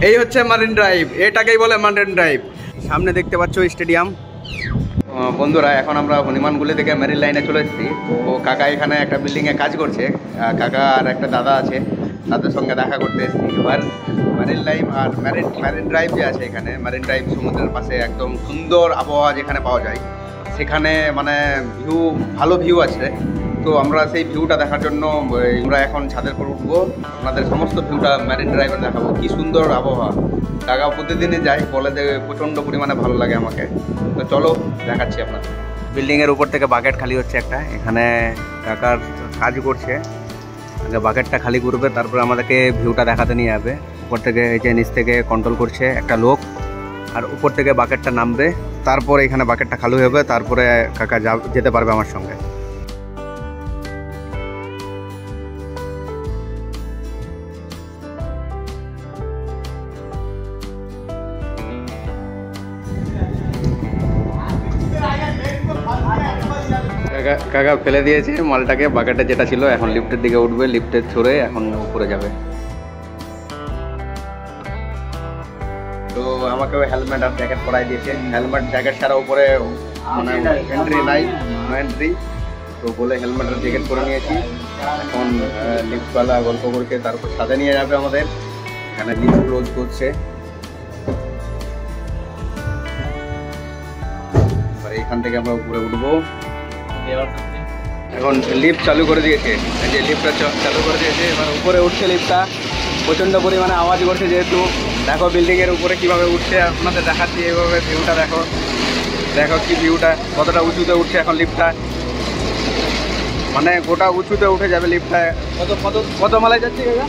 এই হচ্ছে Marin drive, এটাকেই বলে মারিন ড্রাইভ। সামনে দেখতে পাচ্ছ স্টেডিয়াম। বন্ধুরা, এখন আমরা হনুমানগুলি থেকে মেরিন লাইনে চলে এসেছি। তো কাকা এখানে একটা বিল্ডিংয়ে কাজ করছে। কাকা আর একটা দাদা আছে, তাদের সঙ্গে দেখা করতে এসেছি। এবার মেরিন লাইন আর মেরিন ড্রাইভ যে আছে, এখানে মেরিন ড্রাইভ সমুদ্রের পাশে একদম সুন্দর আবহাওয়া যেখানে পাওয়া যায়, সেখানে মানে ভালো ভিউ আছে। তো আমরা সেই ভিউটা দেখার জন্য আমরা এখন ছাদের উপর উঠবো, আপনাদের সমস্ত ভিউটা মেরিন ড্রাইভে দেখাবো। কি সুন্দর আবহাওয়া। কাকা প্রতিদিনই যাই, বলে যে প্রচণ্ড পরিমাণে ভালো লাগে আমাকে। তো চলো দেখাচ্ছি আপনাদের। বিল্ডিংয়ের উপর থেকে বাকেট খালি হচ্ছে একটা, এখানে কাকার কাজ করছে। আগে বাকেটটা খালি করবে, তারপরে আমাদেরকে ভিউটা দেখাতে নিয়ে যাবে। উপর থেকে এই যে নিচ থেকে কন্ট্রোল করছে একটা লোক, আর উপর থেকে বাকেটটা নামবে, তারপরে এখানে বাকেটটা খালি হবে, তারপরে কাকা যেতে পারবে আমার সঙ্গে। কাকা ফেলে দিয়েছে মালটাকে, বাকেটে যেটা ছিল। এখন লিফটের দিকে উঠবে, লিফটে ছড়ে এখন উপরে যাবে। তো আমাকেও হেলমেট আর জ্যাকেট পরাই দিয়েছে। হেলমেট জ্যাকেট ছাড়া উপরে মানে এন্ট্রি নাই, নো এন্ট্রি। তো বলে হেলমেট আর জ্যাকেট পরে নিয়েছি। এখন লিফটওয়ালা গল্প করছে, তারপর সাথে নিয়ে যাবে আমাদের। এখানে লিফট ক্লোজ করছে। এখান থেকে আমরা উপরে উঠবো। এখন লিফট চালু করে দিয়েছে, এই যে লিফটটা চালু করে দিয়েছে। এবার উপরে উঠছে লিফটটা, প্রচণ্ড পরিমাণে আওয়াজ করছে যেহেতু। দেখো বিল্ডিংয়ের উপরে কীভাবে উঠছে, আপনাদের দেখাচ্ছি। এইভাবে ভিউটা দেখো, দেখো কি ভিউটা, কতটা উঁচুতে উঠছে এখন লিফটটা। মানে গোটা উঁচুতে উঠে যাবে লিফটটা। কত মালায় যাচ্ছি কাকা?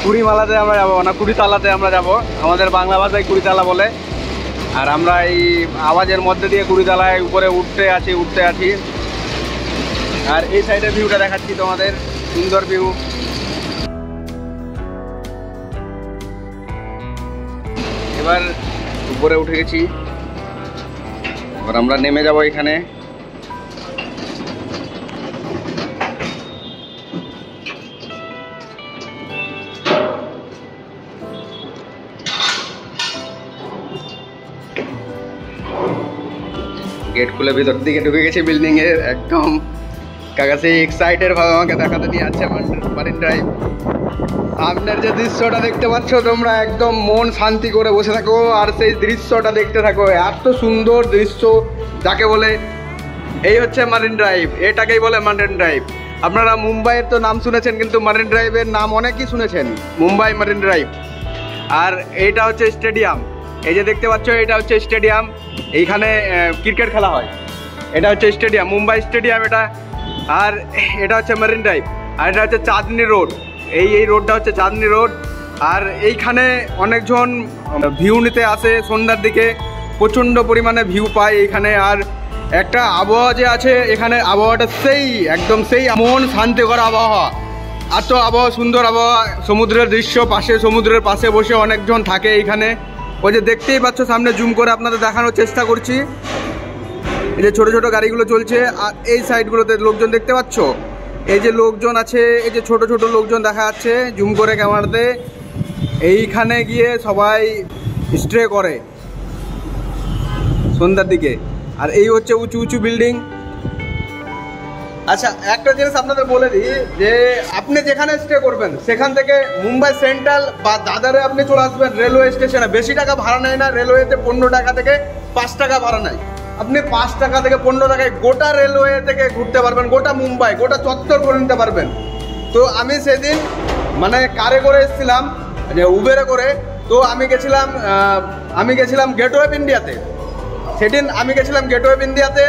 20 মালাতে আমরা যাবো, না 20 তালাতে আমরা যাব। আমাদের বাংলা ভাষায় 20 তালা বলে। আর আমরা এই আওয়াজের মধ্যে দিয়ে 20 তালায় উপরে উঠতে আছি। আর এই সাইডের ভিউটা দেখাচ্ছি তোমাদের, সুন্দর ভিউ। এবার উপরে উঠে গেছি, এবার আমরা নেমে যাব এখানে। গেট খুলে ভিতর দিকে ঢুকে গেছে বিল্ডিং এর একদম। কাকা সেই এক্সাইটেড ভাবে আমাকে দেখাতে নিয়ে যাচ্ছে মারিন ড্রাইভ। সামনের যে দৃশ্যটা দেখতে পাচ্ছ তোমরা, একদম মন শান্তি করে বসে থাকো আর সেই দৃশ্যটা দেখতে থাকো। এত সুন্দর দৃশ্য যাকে বলে, এই হচ্ছে মারিন ড্রাইভ, এটাকেই বলে মারিন ড্রাইভ। আপনারা মুম্বাইয়ের তো নাম শুনেছেন, কিন্তু মারিন ড্রাইভের নাম অনেকেই শুনেছেন, মুম্বাই মারিন ড্রাইভ। আর এইটা হচ্ছে স্টেডিয়াম, এই যে দেখতে পাচ্ছ এটা হচ্ছে স্টেডিয়াম। এইখানে ক্রিকেট খেলা হয়। এটা হচ্ছে স্টেডিয়াম, মুম্বাই স্টেডিয়াম এটা। আর এটা হচ্ছে মারিন ড্রাইভ। আর এটা হচ্ছে চাঁদনি রোড, এই রোডটা হচ্ছে চাঁদনি রোড। আর এইখানে অনেকজন ভিউ নিতে আসে সন্ধ্যার দিকে, প্রচণ্ড পরিমাণে ভিউ পায় এইখানে। আর একটা আবহাওয়া যে আছে এখানে, আবহাওয়াটা একদম সেই মন শান্তি করা আবহাওয়া। এত আবহাওয়া, সুন্দর আবহাওয়া, সমুদ্রের দৃশ্য, সমুদ্রের পাশে বসে অনেকজন থাকে এইখানে। ওই যে দেখতেই পাচ্ছ, সামনে জুম করে আপনাদের দেখানোর চেষ্টা করছি। এই যে ছোট ছোট গাড়িগুলো চলছে, আর এই সাইডগুলোতে লোকজন দেখতে পাচ্ছ। এই যে লোকজন আছে, এই যে ছোট ছোট লোকজন দেখা যাচ্ছে জুম করে ক্যামেরাতে। এইখানে গিয়ে সবাই স্টে করে সন্ধ্যার দিকে। আর এই হচ্ছে উঁচু উঁচু বিল্ডিং। আচ্ছা, একটা জিনিস আপনাদের বলে দিই, যে আপনি যেখানে স্টে করবেন সেখান থেকে মুম্বাই সেন্ট্রাল বা দাদারে আপনি চলে আসবেন রেলওয়ে স্টেশনে। বেশি টাকা ভাড়া নেয় না, রেলওয়েতে 15 টাকা থেকে 5 টাকা ভাড়া নেয়। আপনি 5 টাকা থেকে 15 টাকায় গোটা রেলওয়ে থেকে ঘুরতে পারবেন, গোটা মুম্বাই, গোটা চত্বর করে নিতে পারবেন। তো আমি সেদিন মানে কারে করে এসেছিলাম, যে উবেরে করে। তো আমি গেছিলাম গেটওয়ে অফ ইন্ডিয়াতে। সেদিন আমি গেছিলাম গেটওয়ে অফ ইন্ডিয়াতে,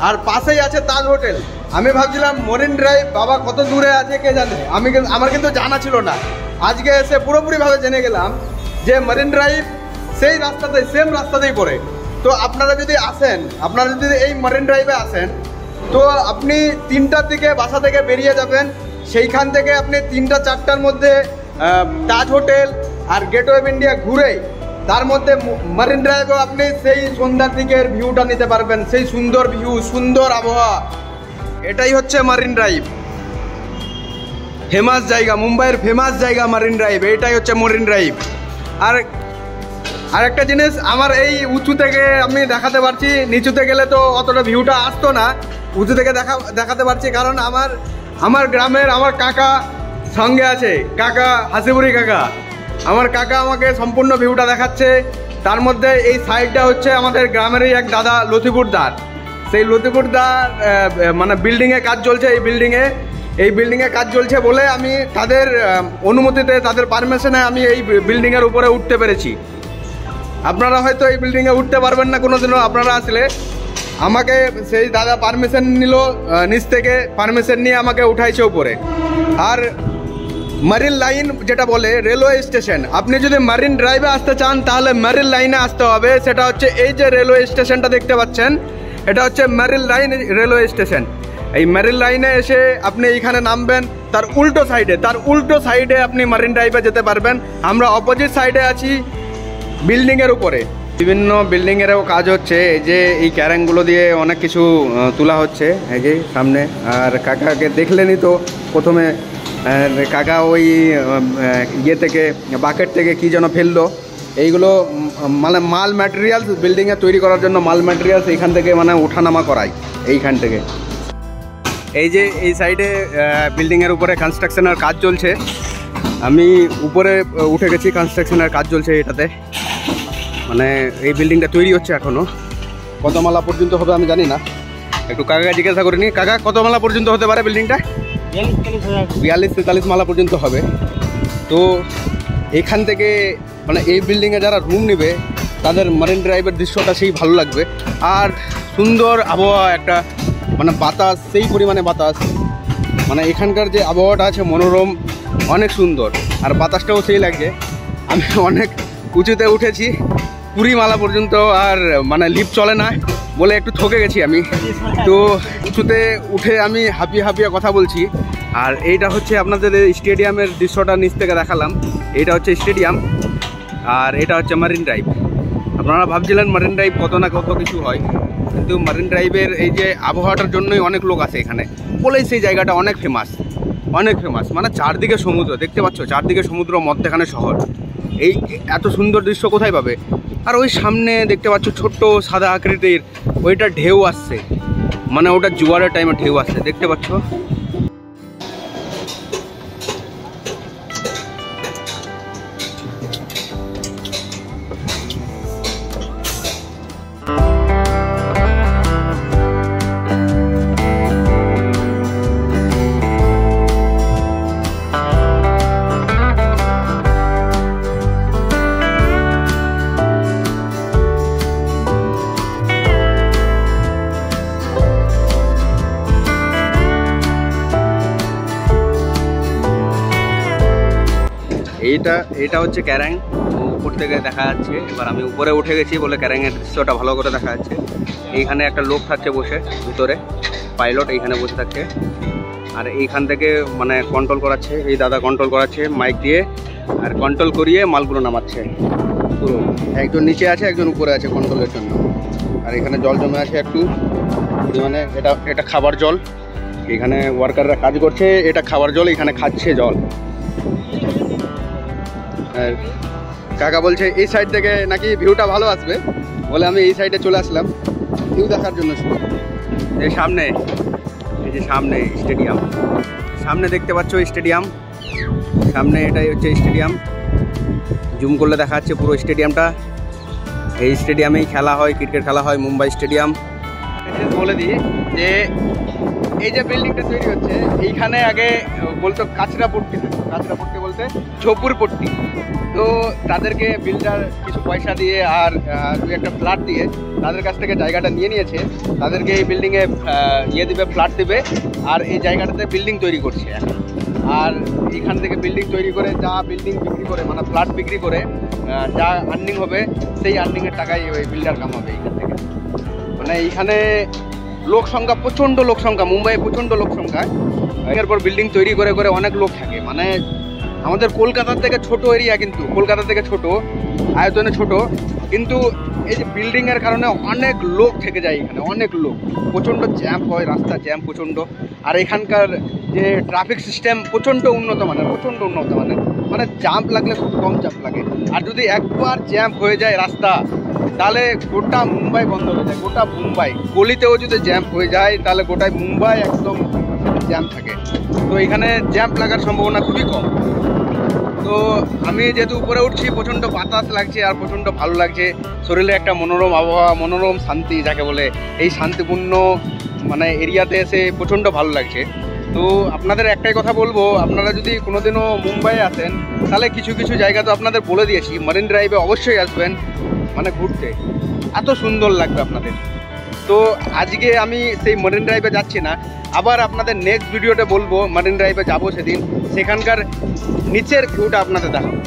আর পাশেই আছে তাজ হোটেল। আমি ভাবছিলাম মরিন ড্রাইভ বাবা কত দূরে আছে কে জানে, আমার কিন্তু জানা ছিল না। আজকে এসে পুরোপুরিভাবে জেনে গেলাম যে মরিন ড্রাইভ সেই রাস্তাতেই, সেম রাস্তাতেই পড়ে। তো আপনারা যদি এই মরিন ড্রাইভে আসেন, তো আপনি 3টার দিকে বাসা থেকে বেরিয়ে যাবেন। সেইখান থেকে আপনি 3টা-4টার মধ্যে তাজ হোটেল আর গেটওয়ে অফ ইন্ডিয়া ঘুরে, তার মধ্যে মরিন ড্রাইভেও আপনি সেই সন্ধ্যার দিকের ভিউটা নিতে পারবেন। সেই সুন্দর ভিউ, সুন্দর আবহাওয়া, এটাই হচ্ছে মরিন ড্রাইভ। ফেমাস জায়গা, মুম্বাইয়ের ফেমাস জায়গা মরিন ড্রাইভ, এটাই হচ্ছে মরিন ড্রাইভ। আর আরেকটা জিনিস, আমার এই উঁচু থেকে আমি দেখাতে পারছি, নিচুতে গেলে তো অতটা ভিউটা আসতো না। উঁচু থেকে দেখাতে পারছি কারণ আমার গ্রামের আমার কাকা সঙ্গে আছে, কাকা হাসিপুরি কাকা। আমার কাকা আমাকে সম্পূর্ণ ভিউটা দেখাচ্ছে। তার মধ্যে এই সাইডটা হচ্ছে আমাদের গ্রামেরই এক দাদা লতিপুর দার। সেই লতিপুর দার মানে বিল্ডিংয়ে কাজ চলছে। এই বিল্ডিংয়ে কাজ চলছে বলে আমি তাদের অনুমতিতে, তাদের পারমিশনে আমি এই বিল্ডিংয়ের উপরে উঠতে পেরেছি। আপনারা হয়তো এই বিল্ডিংয়ে উঠতে পারবেন না কোনোদিনও। আপনারা আসলে আমাকে সেই দাদা পারমিশন নিল, নিচ থেকে পারমিশন নিয়ে আমাকে উঠাইছে উপরে। আর মারিন লাইন যেটা বলে রেলওয়ে স্টেশন, আপনি যদি মারিন ড্রাইভে আসতে চান তাহলে মারিন লাইনে আসতে হবে। সেটা হচ্ছে এই যে রেলওয়ে স্টেশনটা দেখতে পাচ্ছেন, এটা হচ্ছে মারিন লাইন রেলওয়ে স্টেশন। এই মারিন লাইনে এসে আপনি এইখানে নামবেন, তার উল্টো সাইডে আপনি মারিন ড্রাইভে যেতে পারবেন। আমরা অপোজিট সাইডে আছি বিল্ডিংয়ের উপরে। বিভিন্ন বিল্ডিংয়েরও কাজ হচ্ছে। এই যে এই ক্যারেংগুলো দিয়ে অনেক কিছু তোলা হচ্ছে এই যে সামনে। আর কাকাকে দেখলেনই তো প্রথমে, কাকা ওই ইয়ে থেকে বাকেট থেকে কি যেন ফেললো। এইগুলো মানে মাল ম্যাটেরিয়ালস, বিল্ডিংয়ে তৈরি করার জন্য মাল ম্যাটেরিয়ালস এইখান থেকে মানে ওঠানামা করায় এইখান থেকে। এই যে এই সাইডে বিল্ডিংয়ের উপরে কনস্ট্রাকশনের কাজ চলছে। আমি উপরে উঠে গেছি, কনস্ট্রাকশনের কাজ চলছে এটাতে। মানে এই বিল্ডিংটা তৈরি হচ্ছে এখনও। কত মালা পর্যন্ত হবে আমি জানি না, একটু কাকাকে জিজ্ঞাসা করিনি। কাকা, কত মালা পর্যন্ত হতে পারে বিল্ডিংটা? 42-43 মালা পর্যন্ত হবে। তো এখান থেকে মানে এই বিল্ডিংয়ে যারা রুম নেবে তাদের মারিন ড্রাইভের দৃশ্যটা সেই ভালো লাগবে। আর সুন্দর আবহাওয়া একটা, মানে বাতাস, সেই পরিমাণে বাতাস। মানে এখানকার যে আবহাওয়াটা আছে মনোরম, অনেক সুন্দর। আর বাতাসটাও সেই লাগছে। আমি অনেক উঁচুতে উঠেছি, 20 মালা পর্যন্ত। আর মানে লিফট চলে না বলে একটু থকে গেছি আমি। তো উঁচুতে উঠে আমি হাঁপিয়ে কথা বলছি। আর এইটা হচ্ছে আপনাদের স্টেডিয়ামের দৃশ্যটা নিচ থেকে দেখালাম। এইটা হচ্ছে স্টেডিয়াম, আর এটা হচ্ছে মারিন ড্রাইভ। আপনারা ভাবছিলেন মারিন ড্রাইভ কত না কত কিছু হয়, কিন্তু মারিন ড্রাইভের এই যে আবহাওয়াটার জন্যই অনেক লোক আসে এখানে বলেই সেই জায়গাটা অনেক ফেমাস। মানে চারদিকে সমুদ্র দেখতে পাচ্ছ, চারদিকে সমুদ্র, মধ্যখানে শহর। এই এত সুন্দর দৃশ্য কোথায় পাবে? আর ওই সামনে দেখতে পাচ্ছ ছোট্ট সাদা আকৃতির ওইটা ঢেউ আসছে, মানে ওটা জোয়ারের টাইমে ঢেউ আসছে, দেখতে পাচ্ছ। এটা হচ্ছে ক্যারাং, উপর থেকে দেখা যাচ্ছে। এবার আমি উপরে উঠে গেছি বলে ক্যারাংয়ের দৃশ্যটা ভালো করে দেখা যাচ্ছে। এইখানে একটা লোক থাকছে বসে ভিতরে, পাইলট এইখানে বসে থাকছে। আর এইখান থেকে মানে কন্ট্রোল করাচ্ছে, এই দাদা কন্ট্রোল করাচ্ছে মাইক দিয়ে। আর কন্ট্রোল করিয়ে মালগুলো নামাচ্ছে পুরো। একজন নিচে আছে, একজন উপরে আছে কন্ট্রোলের জন্য। আর এখানে জল জমে আছে একটু পরিমাণে। এটা খাবার জল, এখানে ওয়ার্কাররা কাজ করছে। এটা খাবার জল, এখানে খাচ্ছে জল। আর কাকা বলছে এই সাইড থেকে নাকি ভিউটা ভালো আসবে বলে আমি এই সাইডে চলে আসলাম ভিউ দেখার জন্য। শুধু এই সামনে, এই যে সামনে স্টেডিয়াম, সামনে দেখতে পাচ্ছ স্টেডিয়াম, সামনে এটাই হচ্ছে স্টেডিয়াম। জুম করলে দেখা যাচ্ছে পুরো স্টেডিয়ামটা। এই স্টেডিয়ামেই খেলা হয়, ক্রিকেট খেলা হয়, মুম্বাই স্টেডিয়াম। বলে দিই যে এই যে বিল্ডিংটা তৈরি হচ্ছে এইখানে আগে বলতো কাঁচরাপট্টি বলতে ঝোপুরপট্টি। তো তাদেরকে বিল্ডার কিছু পয়সা দিয়ে আর দু একটা ফ্ল্যাট দিয়ে তাদের কাছ থেকে জায়গাটা নিয়েছে। তাদেরকে এই বিল্ডিংয়ে দিবে, ফ্ল্যাট দিবে। আর এই জায়গাটাতে বিল্ডিং তৈরি করছে এখন। আর এইখান থেকে বিল্ডিং তৈরি করে যা বিল্ডিং বিক্রি করে, মানে ফ্ল্যাট বিক্রি করে যা আর্নিং হবে, সেই আর্নিংয়ের টাকাই ওই বিল্ডার কামাবে এইখান থেকে। মানে এইখানে লোক সংখ্যা, প্রচণ্ড লোক সংখ্যা, মুম্বাইয়ে প্রচণ্ড লোক সংখ্যা। এরপর বিল্ডিং তৈরি করে অনেক লোক থাকে। মানে আমাদের কলকাতার থেকে ছোট এরিয়া, কিন্তু কলকাতা থেকে ছোট আয়তনে ছোট, কিন্তু এই যে বিল্ডিংয়ের কারণে অনেক লোক থেকে যায় এখানে, অনেক লোক। প্রচণ্ড জ্যাম হয়, রাস্তা জ্যাম প্রচণ্ড। আর এখানকার যে ট্রাফিক সিস্টেম প্রচণ্ড উন্নত মানের, মানে জাম্প লাগলে খুব কম জাম্প লাগে। আর যদি একবার জ্যাম হয়ে যায় রাস্তা, তাহলে গোটা মুম্বাই বন্ধ হয়ে যায়। গোটা মুম্বাই গলিতেও যদি জ্যাম হয়ে যায়, তাহলে গোটায় মুম্বাই একদম জ্যাম থাকে। তো এখানে জ্যাম লাগার সম্ভাবনা খুবই কম। তো আমি যেহেতু উপরে উঠছি, প্রচণ্ড বাতাস লাগছে আর প্রচণ্ড ভালো লাগছে। শরীরে একটা মনোরম আবহাওয়া, মনোরম শান্তি যাকে বলে, এই শান্তিপূর্ণ মানে এরিয়াতে এসে প্রচণ্ড ভালো লাগছে। তো আপনাদের একটাই কথা বলবো, আপনারা যদি কোনোদিনও মুম্বাইয়ে আসেন, তাহলে কিছু কিছু জায়গা তো আপনাদের বলে দিয়েছি, মারিন ড্রাইভে অবশ্যই আসবেন মানে ঘুরতে, এত সুন্দর লাগবে আপনাদের। তো আজকে আমি সেই মারিন ড্রাইভে যাচ্ছি না, আবার আপনাদের নেক্সট ভিডিওতে বলবো মারিন ড্রাইভে যাবো সেদিন, সেখানকার নিচের ভিউটা আপনাদের দেখাবো।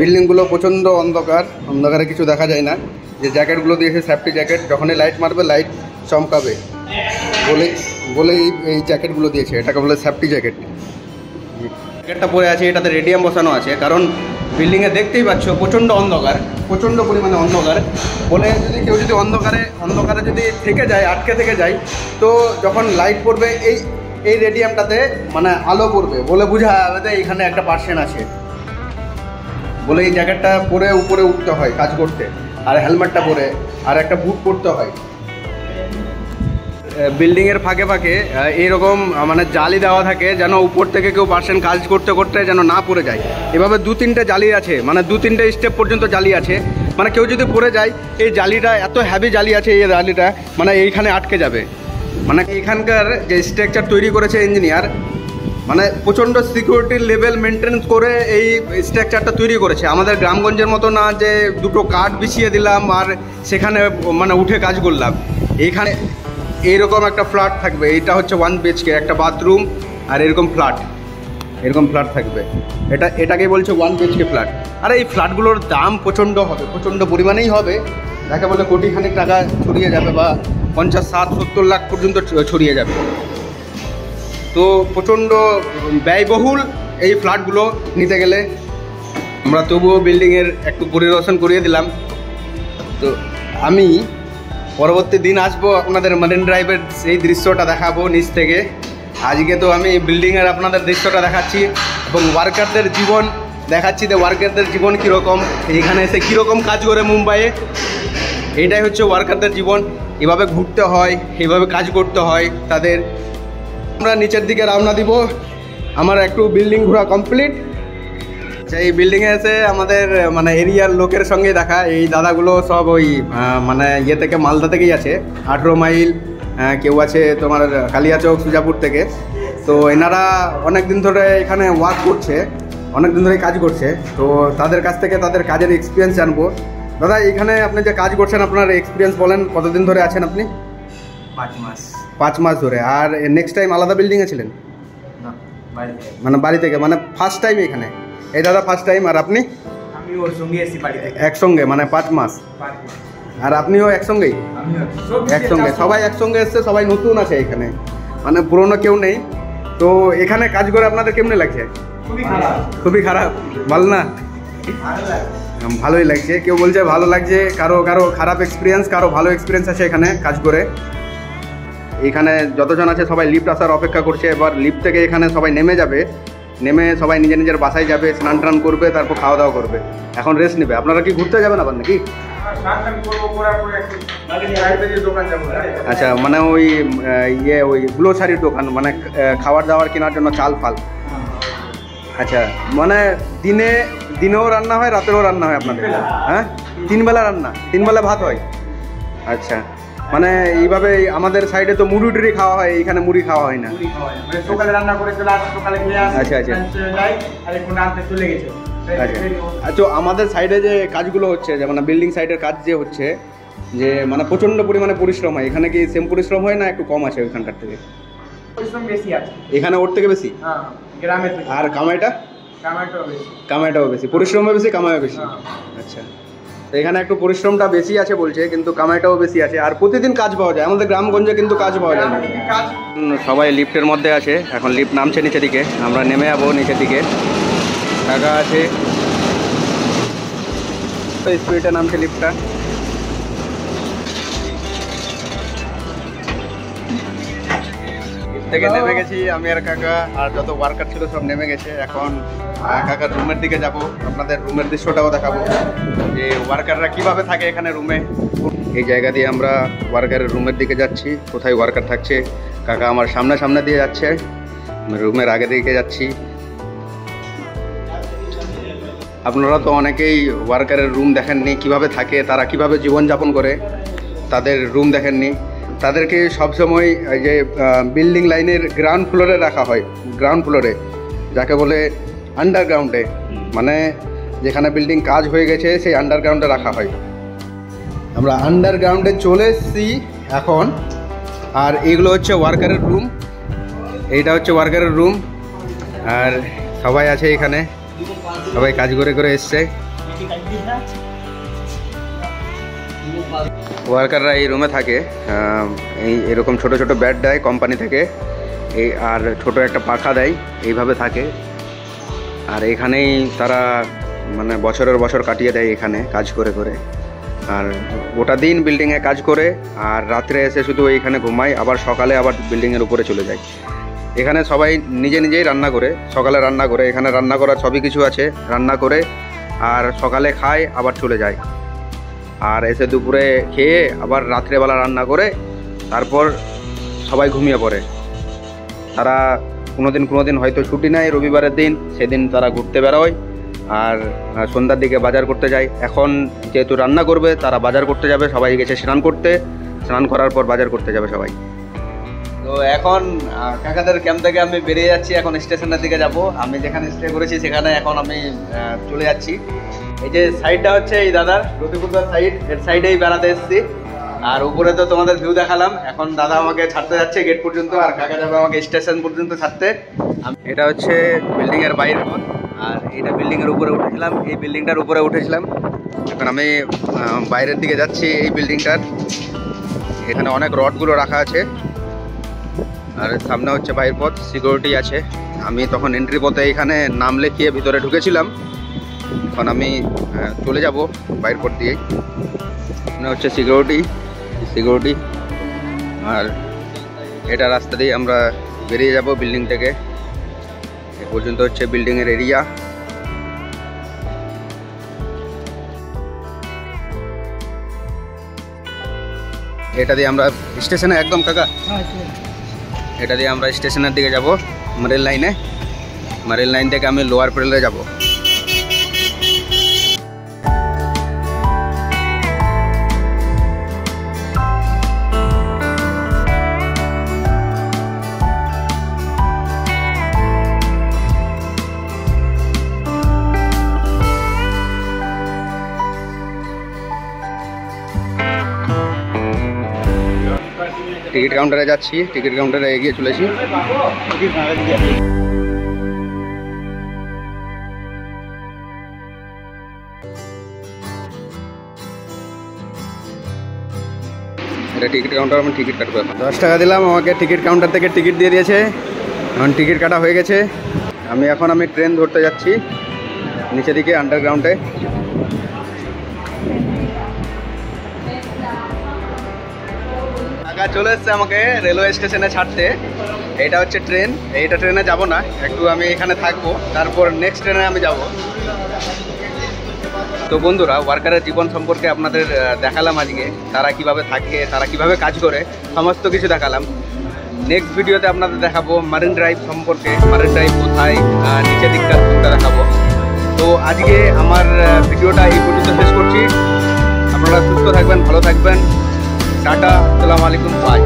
বিল্ডিংগুলো প্রচণ্ড অন্ধকার, অন্ধকারে কিছু দেখা যায় না। যে জ্যাকেটগুলো দিয়েছে সেফটি জ্যাকেট, যখনই লাইট মারবে লাইট চমকাবে বলে এই জ্যাকেটগুলো দিয়েছে, এটাকে বলে সেফটি জ্যাকেট। জ্যাকেটটা পরে আছে, এটাতে রেডিয়াম বসানো আছে, কারণ বিল্ডিংয়ে দেখতেই পাচ্ছ প্রচণ্ড অন্ধকার, প্রচণ্ড পরিমাণে অন্ধকার। বলে যদি কেউ যদি অন্ধকারে যদি থেকে যায়, আটকে থেকে যায়, তো যখন লাইট পড়বে এই রেডিয়ামটাতে মানে আলো পড়বে, বলে বোঝা যাবে যে এখানে একটা পার্সন আছে। বলে এই জ্যাকেটটা পরে উপরে উঠতে হয় কাজ করতে, আর হেলমেটটা পরে, আর একটা বুট পরতে হয়। বিল্ডিংয়ের ফাঁকে ফাঁকে এইরকম মানে জালি দেওয়া থাকে, যেন উপর থেকে কেউ পার্সেন্ট কাজ করতে করতে যেন না পড়ে যায়। এভাবে 2-3টে জালি আছে, মানে 2-3টে স্টেপ পর্যন্ত জালি আছে, মানে কেউ যদি পড়ে যায়, এই জালিটা এত হ্যাভি জালি আছে, এই জালিটা মানে এইখানে আটকে যাবে। মানে এখানকার যে স্ট্রাকচার তৈরি করেছে ইঞ্জিনিয়ার, মানে প্রচণ্ড সিকিউরিটি লেভেল মেনটেন্স করে এই স্ট্রাকচারটা তৈরি করেছে। আমাদের গ্রামগঞ্জের মতো না যে দুটো কাঠ বিছিয়ে দিলাম আর সেখানে মানে উঠে কাজ করলাম। এইখানে এইরকম একটা ফ্ল্যাট থাকবে, এইটা হচ্ছে 1 BHK, একটা বাথরুম আর এরকম ফ্ল্যাট থাকবে। এটাকেই বলছে 1 BHK ফ্ল্যাট। আর এই ফ্ল্যাটগুলোর দাম প্রচণ্ড হবে, প্রচণ্ড পরিমাণেই হবে, যাকে বলে কোটিখানিক টাকা ছড়িয়ে যাবে, বা 50, 60, 70 লাখ পর্যন্ত ছড়িয়ে যাবে। তো প্রচণ্ড ব্যয়বহুল এই ফ্ল্যাটগুলো নিতে গেলে। আমরা তবুও বিল্ডিংয়ের একটু পরিদর্শন করিয়ে দিলাম। তো আমি পরবর্তী দিন আসবো, আপনাদের মারিন ড্রাইভের সেই দৃশ্যটা দেখাবো নিচ থেকে। আজকে তো আমি বিল্ডিংয়ের আপনাদের দৃশ্যটা দেখাচ্ছি এবং ওয়ার্কারদের জীবন দেখাচ্ছি, যে ওয়ার্কারদের জীবন কীরকম, এইখানে এসে কীরকম কাজ করে মুম্বাইয়ে। এইটাই হচ্ছে ওয়ার্কারদের জীবন, এভাবে ঘুরতে হয়, এইভাবে কাজ করতে হয় তাদের। আমরা নিচের দিকে রওনা দিব, আমার একটু বিল্ডিং ঘোরা কমপ্লিট। এই বিল্ডিংয়ে এসে আমাদের মানে এরিয়ার লোকের সঙ্গে দেখা, এই দাদাগুলো সব ওই মানে ইয়ে থেকে, মালদা থেকেই আছে, 18 মাইল, কেউ আছে তোমার কালিয়াচক সুজাপুর থেকে। তো এনারা অনেক দিন ধরে এখানে ওয়ার্ক করছে, অনেক দিন ধরে কাজ করছে। তো তাদের কাছ থেকে তাদের কাজের এক্সপিরিয়েন্স জানবো। দাদা, এখানে আপনি যে কাজ করছেন, আপনার এক্সপিরিয়েন্স বলেন, কতদিন ধরে আছেন আপনি? 5 মাস। 5 মাস ধরে। আর নেক্সট টাইম আলাদা বিল্ডিংয়ে ছিলেন? না, বাড়ি থেকে। মানে বাড়ি থেকে, মানে ফার্স্ট টাইম এখানে? এই দাদা ফার্স্ট টাইম। আর আপনি? আমি ওর সঙ্গে এসেছি বাড়ি থেকে। একসঙ্গে, মানে 5 মাস। আর আপনিও একসঙ্গেই? একসঙ্গে, সবাই একসঙ্গে এসছে, সবাই নতুন আছে এখানে, মানে পুরোনো কেউ নেই। তো এখানে কাজ করে আপনাদের কেমনে লাগছে? খুবই খারাপ। ভালো না? ভালোই লাগছে। কেউ বলছে ভালো লাগছে, কারো খারাপ এক্সপিরিয়েন্স, কারো ভালো এক্সপিরিয়েন্স আছে এখানে কাজ করে। এখানে যতজন আছে সবাই লিফট আসার অপেক্ষা করছে। এবার লিফট থেকে এখানে সবাই নেমে যাবে, নেমে সবাই নিজের নিজের বাসায় যাবে, স্নান টান করবে, তারপর খাওয়া দাওয়া করবে, এখন রেস্ট নেবে। আপনারা কি ঘুরতে যাবেন আবার নাকি? আচ্ছা, মানে ওই ওই গ্লোসারির দোকান, মানে খাবার দাবার কেনার জন্য চাল ফাল। আচ্ছা, মানে দিনেও রান্না হয়, রাতেরও রান্না হয় আপনাদের? হ্যাঁ, 3 বেলা রান্না, 3 বেলা ভাত হয়। আচ্ছা, মানে এইভাবে আমাদের সাইডে তো মুড়ি টুড়ি খাওয়া হয়, এইখানে মুড়ি খাওয়া হয় না। সকালে রান্না করে চলে আসে, সকালে খেয়ে আসে। আচ্ছা আচ্ছা, আর এখন রাতে চলে গেছে। আচ্ছা, আমাদের সাইডে যে কাজগুলো হচ্ছে, যে মানে বিল্ডিং সাইডের কাজ যে হচ্ছে, যে মানে প্রচণ্ড পরিমাণে পরিশ্রম হয়, এখানে কি সেম পরিশ্রম হয় না একটু কম আছে ওইখানকার থেকে? পরিশ্রম বেশি আছে এখানে ওর থেকে বেশি। হ্যাঁ, গ্রামে। আর কামাইটা? কামাইটাও বেশি, পরিশ্রমও বেশি, কামাইও বেশি। হ্যাঁ। আচ্ছা, তো এখানে একটু পরিশ্রমটা বেশি আছে বলছে, কিন্তু কামাইটাও বেশি আছে, আর প্রতিদিন কাজ পাওয়া যায়। আমাদের গ্রামগঞ্জে কিন্তু কাজ পাওয়া যায় না। সবাই লিফটের মধ্যে আছে, এখন লিফট নামছে নিচের দিকে, আমরা নেমে যাবো নিচের দিকে। টাকা আছে, তো স্পিডে নামছে লিফটটা। থেকে নেমে গেছি আমি আর কাকা, আর যত ওয়ার্কার ছিল সব নেমে গেছে। এখন কাকার রুমের দিকে যাব, আপনাদের রুমের দৃশ্যটাও দেখাবো যে ওয়ার্কাররা কিভাবে থাকে এখানে রুমে। এই জায়গা দিয়ে আমরা ওয়ার্কারের রুমের দিকে যাচ্ছি, কোথায় ওয়ার্কার থাকছে। কাকা আমার সামনে সামনে দিয়ে যাচ্ছে, আমি রুমের আগে দিকে যাচ্ছি। আপনারা তো অনেকেই ওয়ার্কারের রুম দেখেননি, কিভাবে থাকে তারা, কিভাবে জীবনযাপন করে, তাদের রুম দেখেননি। তাদেরকে সবসময় এই যে বিল্ডিং লাইনের গ্রাউন্ড ফ্লোরে রাখা হয়, গ্রাউন্ড ফ্লোরে যাকে বলে আন্ডারগ্রাউন্ডে, মানে যেখানে বিল্ডিং কাজ হয়ে গেছে সেই আন্ডারগ্রাউন্ডে রাখা হয়। আমরা আন্ডারগ্রাউন্ডে চলে এসেছি এখন, আর এইগুলো হচ্ছে ওয়ার্কারের রুম, এইটা হচ্ছে ওয়ার্কারের রুম। আর সবাই আছে এখানে, সবাই কাজ করে করে এসছে। ওয়ার্কাররা এই রুমে থাকে, এরকম ছোট ছোট বেড দেয় কোম্পানি থেকে, এই আর ছোট একটা পাখা দেয়, এইভাবে থাকে। আর এখানেই তারা মানে বছরের বছর কাটিয়ে দেয় এখানে কাজ করে করে। আর গোটা দিন বিল্ডিংয়ে কাজ করে, আর রাত্রে এসে শুধু এইখানে ঘুমায়, আবার সকালে আবার বিল্ডিংয়ের উপরে চলে যায়। এখানে সবাই নিজে নিজেই রান্না করে, সকালে রান্না করে, এখানে রান্না করার সবই কিছু আছে, রান্না করে আর সকালে খায় আবার চলে যায়। আর এসে দুপুরে খেয়ে আবার রাত্রেবেলা রান্না করে, তারপর সবাই ঘুমিয়ে পড়ে। তারা কোনো দিন হয়তো ছুটি নেয় রবিবারের দিন, সেদিন তারা ঘুরতে বেরোয় আর সন্ধ্যার দিকে বাজার করতে যায়। এখন যেহেতু রান্না করবে, তারা বাজার করতে যাবে, সবাই গেছে স্নান করতে, স্নান করার পর বাজার করতে যাবে সবাই। তো এখন কাকাদের ক্যাম্প থেকে আমি বেরিয়ে যাচ্ছি, এখন স্টেশনের দিকে যাব। আমি যেখানে স্টে করেছি সেখানে এখন আমি চলে যাচ্ছি। এই যে সাইডটা হচ্ছে এই দাদার রতিপুরদার সাইড, এর সাইডেই বেড়াতে এসেছি। আর উপরে তো তোমাদের ভিউ দেখালাম, এখন দাদা আমাকে ছাড়তে যাচ্ছে গেট পর্যন্ত, আর কাকা যাবে আমাকে স্টেশন পর্যন্ত ছাড়তে। এটা হচ্ছে বিল্ডিংয়ের বাইরের পথ, আর এইটা বিল্ডিংয়ের উপরে উঠেছিলাম, এই বিল্ডিংটার উপরে উঠেছিলাম। এখন আমি বাইরের দিকে যাচ্ছি এই বিল্ডিংটার। এখানে অনেক রডগুলো রাখা আছে, আর সামনে হচ্ছে বাইরের পথ, সিকিউরিটি আছে। আমি তখন এন্ট্রি পথে এখানে নাম লিখিয়ে ভিতরে ঢুকেছিলাম, এখন আমি চলে যাব বাইরের পথ দিয়েই। এখানে হচ্ছে সিকিউরিটি, আর এটা রাস্তা দিয়ে আমরা বেরিয়ে যাব বিল্ডিং থেকে। এ পর্যন্ত হচ্ছে বিল্ডিংয়ের এরিয়া। এটা দিয়ে আমরা স্টেশনে একদম কাকা, এটা দিয়ে আমরা স্টেশনের দিকে যাব, মারেল লাইনে। মারেল লাইন থেকে আমি লোয়ার পেরেলে যাব। টিকিট কাউন্টারে যাচ্ছি, টিকিট কাউন্টারে এগিয়ে চলেছি। এটা টিকিট কাউন্টার, আমি টিকিট কাটবো। 10 টাকা দিলাম, আমাকে টিকিট কাউন্টার থেকে টিকিট দিয়ে দিয়েছে। এখন টিকিট কাটা হয়ে গেছে। আমি ট্রেন ধরতে যাচ্ছি নিচে দিকে আন্ডারগ্রাউন্ডে। টাকা চলে এসছে আমাকে রেলওয়ে স্টেশনে ছাড়তে। এইটা হচ্ছে ট্রেন, এইটা ট্রেনে যাব না, একটু আমি এখানে থাকবো, তারপর নেক্সট ট্রেনে আমি যাব। তো বন্ধুরা, ওয়ার্কারের জীবন সম্পর্কে আপনাদের দেখালাম আজকে, তারা কিভাবে থাকে, তারা কিভাবে কাজ করে, সমস্ত কিছু দেখালাম। নেক্সট ভিডিওতে আপনাদের দেখাবো মারিন ড্রাইভ সম্পর্কে, মারিন ড্রাইভ কোথায়, নিচের দিকটার ভিউটা দেখাবো। তো আজকে আমার ভিডিওটা এই পর্যন্ত শেষ করছি। আপনারা সুস্থ থাকবেন, ভালো থাকবেন। টাটা, আসসালামু আলাইকুম, বাই।